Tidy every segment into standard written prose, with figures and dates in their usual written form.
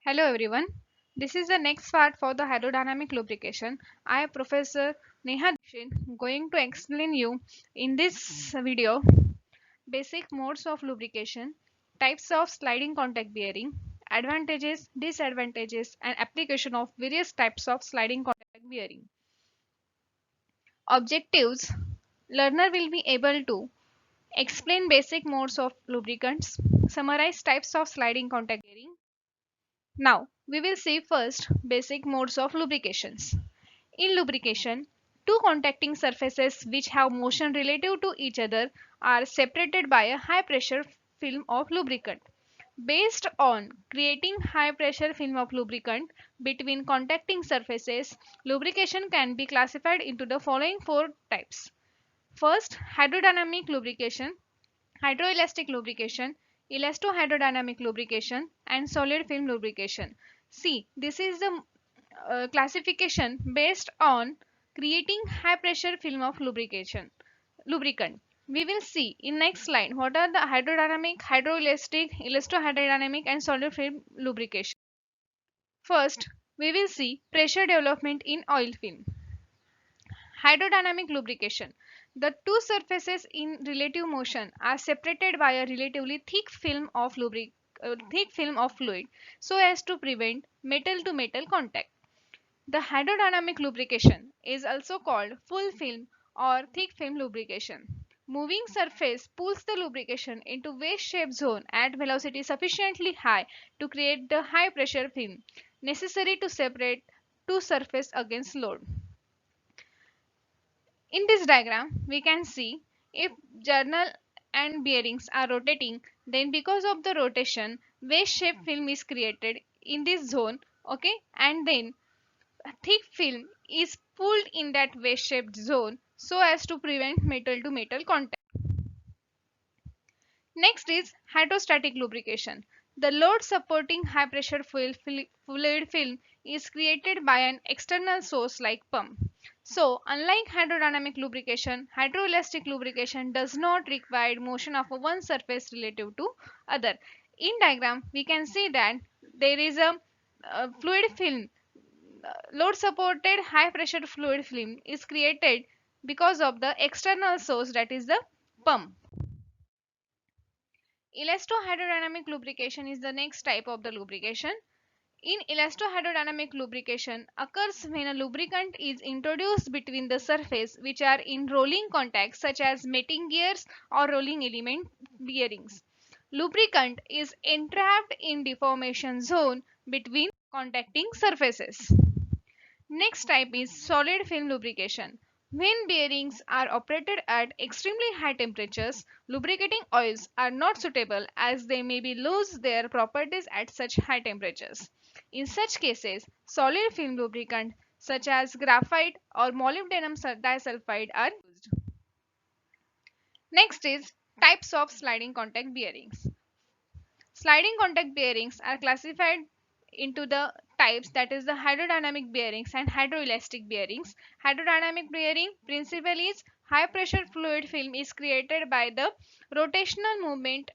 Hello everyone. This is the next part for the hydrodynamic lubrication. I am Professor Neha Dishin going to explain you in this video basic modes of lubrication, types of sliding contact bearing, advantages, disadvantages and application of various types of sliding contact bearing. Objectives: learner will be able to explain basic modes of lubricants, summarize types of sliding contact bearing. Now, we will see first basic modes of lubrications. In lubrication, two contacting surfaces which have motion relative to each other are separated by a high pressure film of lubricant. Based on creating high pressure film of lubricant between contacting surfaces, lubrication can be classified into the following four types. First, hydrodynamic lubrication, hydroelastic lubrication, elastohydrodynamic lubrication, and solid film lubrication. See, this is the classification based on creating high pressure film of lubricant. We will see in next slide what are the hydrodynamic, hydroelastic, elastohydrodynamic, and solid film lubrication. First, we will see pressure development in oil film. Hydrodynamic lubrication. The two surfaces in relative motion are separated by a relatively thick film of fluid so as to prevent metal to metal contact. The hydrodynamic lubrication is also called full film or thick film lubrication. Moving surface pulls the lubrication into wedge-shaped zone at velocity sufficiently high to create the high pressure film necessary to separate two surfaces against load. In this diagram, we can see if journal and bearings are rotating, then because of the rotation, wedge-shaped film is created in this zone, okay, and then a thick film is pulled in that wedge-shaped zone so as to prevent metal to metal contact. Next is hydrostatic lubrication. The load supporting high pressure fluid film is created by an external source like pump. So, unlike hydrodynamic lubrication, hydroelastic lubrication does not require motion of one surface relative to other. In diagram, we can see that there is a fluid film. Load supported high pressure fluid film is created because of the external source, that is the pump. Elastohydrodynamic lubrication is the next type of the lubrication. In elastohydrodynamic lubrication occurs when a lubricant is introduced between the surface which are in rolling contact such as mating gears or rolling element bearings. Lubricant is entrapped in deformation zone between contacting surfaces. Next type is solid film lubrication. When bearings are operated at extremely high temperatures, lubricating oils are not suitable as they may be lose their properties at such high temperatures. In such cases, solid film lubricant such as graphite or molybdenum disulfide are used. Next is types of sliding contact bearings. Sliding contact bearings are classified into the types, that is the hydrodynamic bearings and hydroelastic bearings. Hydrodynamic bearing principle is high pressure fluid film is created by the rotational movement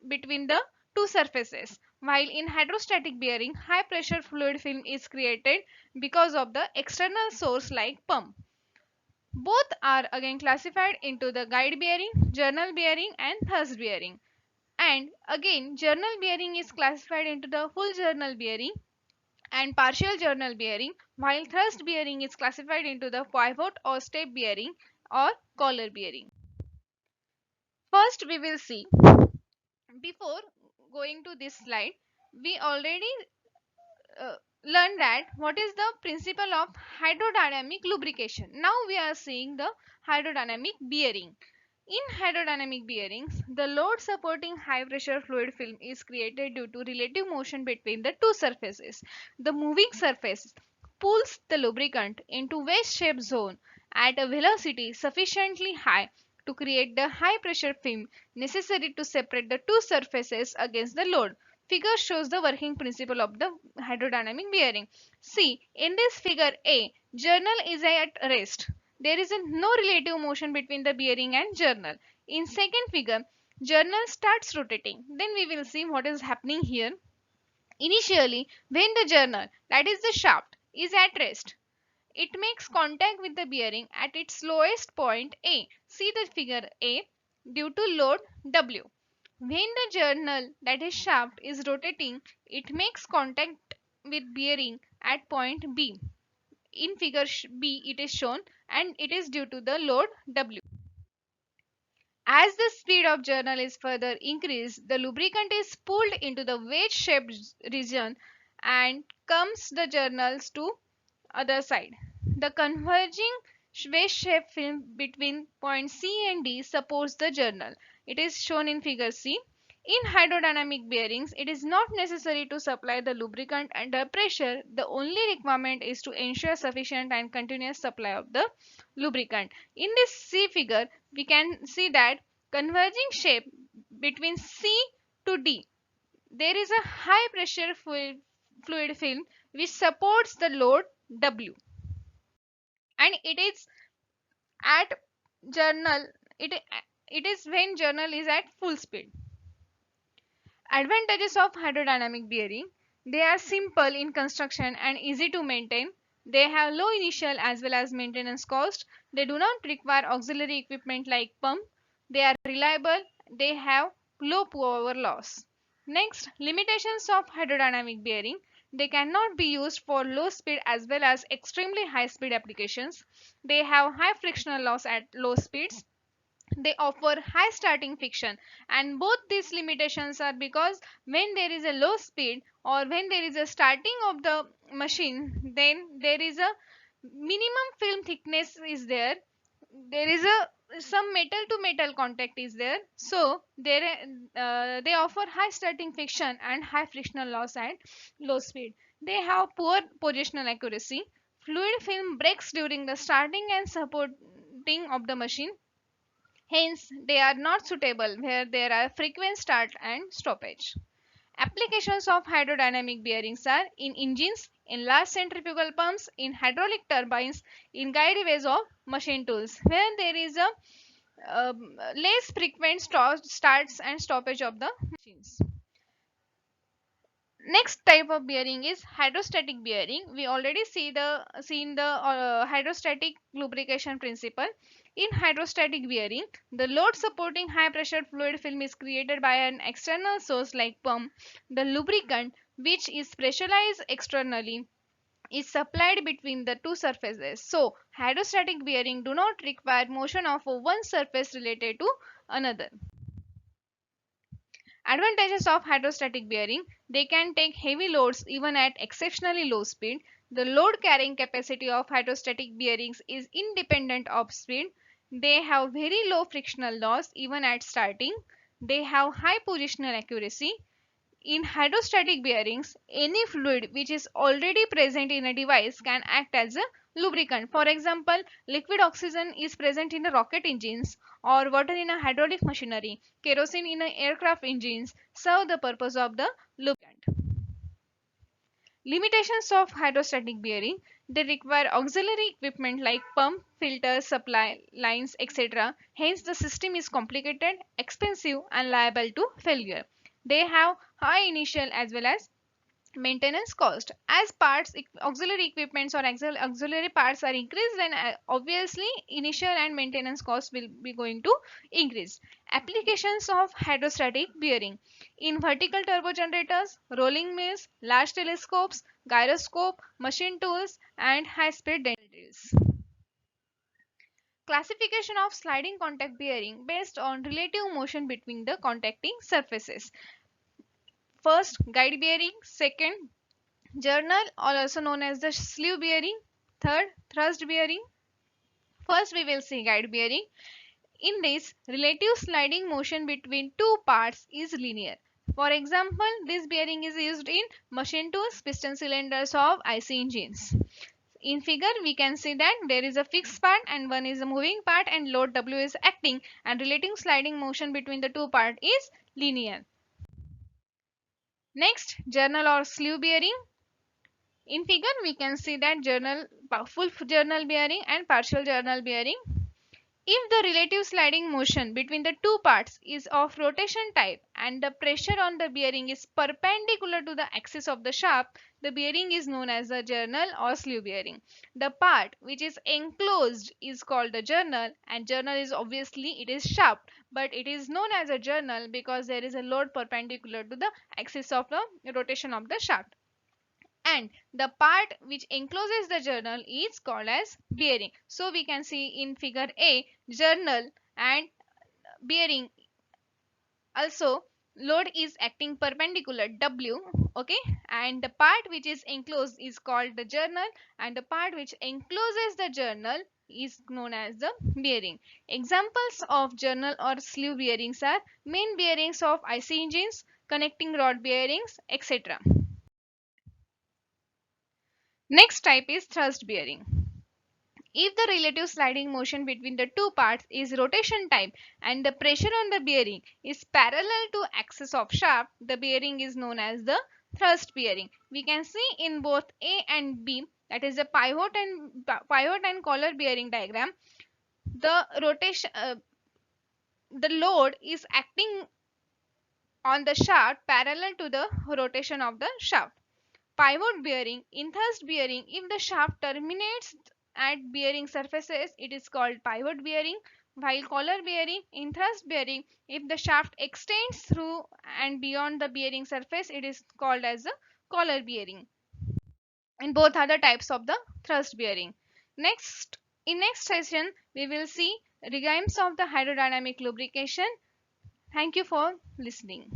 between the two surfaces, while in hydrostatic bearing high pressure fluid film is created because of the external source like pump. Both are again classified into the guide bearing, journal bearing and thrust bearing. And again, journal bearing is classified into the full journal bearing and partial journal bearing, while thrust bearing is classified into the pivot or step bearing or collar bearing. First, we will see, before going to this slide, we already uh, learned that what is the principle of hydrodynamic lubrication. Now we are seeing the hydrodynamic bearing. In hydrodynamic bearings, the load supporting high pressure fluid film is created due to relative motion between the two surfaces. The moving surface pulls the lubricant into wedge-shaped zone at a velocity sufficiently high to create the high pressure film necessary to separate the two surfaces against the load. Figure shows the working principle of the hydrodynamic bearing. See, in this figure A, journal is at rest. There is no relative motion between the bearing and journal. In second figure, journal starts rotating. Then we will see what is happening here. Initially, when the journal, that is the shaft, is at rest, it makes contact with the bearing at its lowest point A. See the figure A due to load W. When the journal, that is shaft, is rotating, it makes contact with bearing at point B. In figure B, it is shown and it is due to the load W. As the speed of journal is further increased, the lubricant is pulled into the wedge-shaped region and comes the journals to other side. The converging wedge-shaped film between point C and D supports the journal. It is shown in figure C. In hydrodynamic bearings, it is not necessary to supply the lubricant under pressure. The only requirement is to ensure sufficient and continuous supply of the lubricant. In this C figure, we can see that converging shape between C to D, there is a high pressure fluid film which supports the load W, and it is at journal it it is when journal is at full speed. Advantages of hydrodynamic bearing: they are simple in construction and easy to maintain. They have low initial as well as maintenance cost. They do not require auxiliary equipment like pump. They are reliable. They have low power loss. Next, limitations of hydrodynamic bearing: they cannot be used for low speed as well as extremely high speed applications. They have high frictional loss at low speeds. They offer high starting friction, and both these limitations are because when there is a low speed or when there is a starting of the machine, then there is a minimum film thickness is there, there is a some metal to metal contact is there, so they offer high starting friction and high frictional loss at low speed. They have poor positional accuracy. Fluid film breaks during the starting and supporting of the machine. Hence, they are not suitable where there are frequent start and stoppage. Applications of hydrodynamic bearings are in engines, in large centrifugal pumps, in hydraulic turbines, in guideways of machine tools, where there is a less frequent starts and stoppage of the machines. Next type of bearing is hydrostatic bearing. We already seen the hydrostatic lubrication principle. In hydrostatic bearing, the load supporting high pressure fluid film is created by an external source like pump. The lubricant, which is pressurized externally, is supplied between the two surfaces. So hydrostatic bearing do not require motion of one surface related to another. Advantages of hydrostatic bearing: they can take heavy loads even at exceptionally low speed. The load carrying capacity of hydrostatic bearings is independent of speed. They have very low frictional loss even at starting. They have high positional accuracy. In hydrostatic bearings, any fluid which is already present in a device can act as a lubricant. For example, liquid oxygen is present in a rocket engines, or water in a hydraulic machinery, kerosene in a aircraft engines serve the purpose of the lubricant. Limitations of hydrostatic bearing: they require auxiliary equipment like pump, filters, supply lines, etc. Hence, the system is complicated, expensive, and liable to failure. They have high initial as well as maintenance cost. As parts auxiliary equipments or auxiliary parts are increased, then obviously initial and maintenance cost will be going to increase. Applications of hydrostatic bearing: in vertical turbo generators, rolling mills, large telescopes, gyroscope, machine tools, and high speed drills. Classification of sliding contact bearing based on relative motion between the contacting surfaces. First, guide bearing. Second, journal, or also known as the sleeve bearing. Third, thrust bearing. First, we will see guide bearing. In this, relative sliding motion between two parts is linear. For example, this bearing is used in machine tools, piston cylinders of IC engines. In figure, we can see that there is a fixed part and one is a moving part, and load W is acting, and relative sliding motion between the two parts is linear. Next, journal or sleeve bearing. In figure, we can see that full journal bearing and partial journal bearing. If the relative sliding motion between the two parts is of rotation type and the pressure on the bearing is perpendicular to the axis of the shaft, the bearing is known as the journal or sleeve bearing. The part which is enclosed is called the journal, and journal is obviously it is shaft, but it is known as a journal because there is a load perpendicular to the axis of the rotation of the shaft, and the part which encloses the journal is called as bearing. So we can see in figure A, journal and bearing, also load is acting perpendicular W, okay, and the part which is enclosed is called the journal, and the part which encloses the journal is known as the bearing. Examples of journal or sleeve bearings are main bearings of IC engines, connecting rod bearings, etc. Next type is thrust bearing. If the relative sliding motion between the two parts is rotation type and the pressure on the bearing is parallel to axis of shaft, the bearing is known as the thrust bearing. We can see in both A and B, that is the pivot and collar bearing diagram, the rotation the load is acting on the shaft parallel to the rotation of the shaft. Pivot bearing, in thrust bearing, if the shaft terminates at bearing surfaces, it is called pivot bearing, while collar bearing, in thrust bearing, if the shaft extends through and beyond the bearing surface, it is called as a collar bearing. And both are the types of the thrust bearing. Next, in next session, we will see regimes of the hydrodynamic lubrication. Thank you for listening.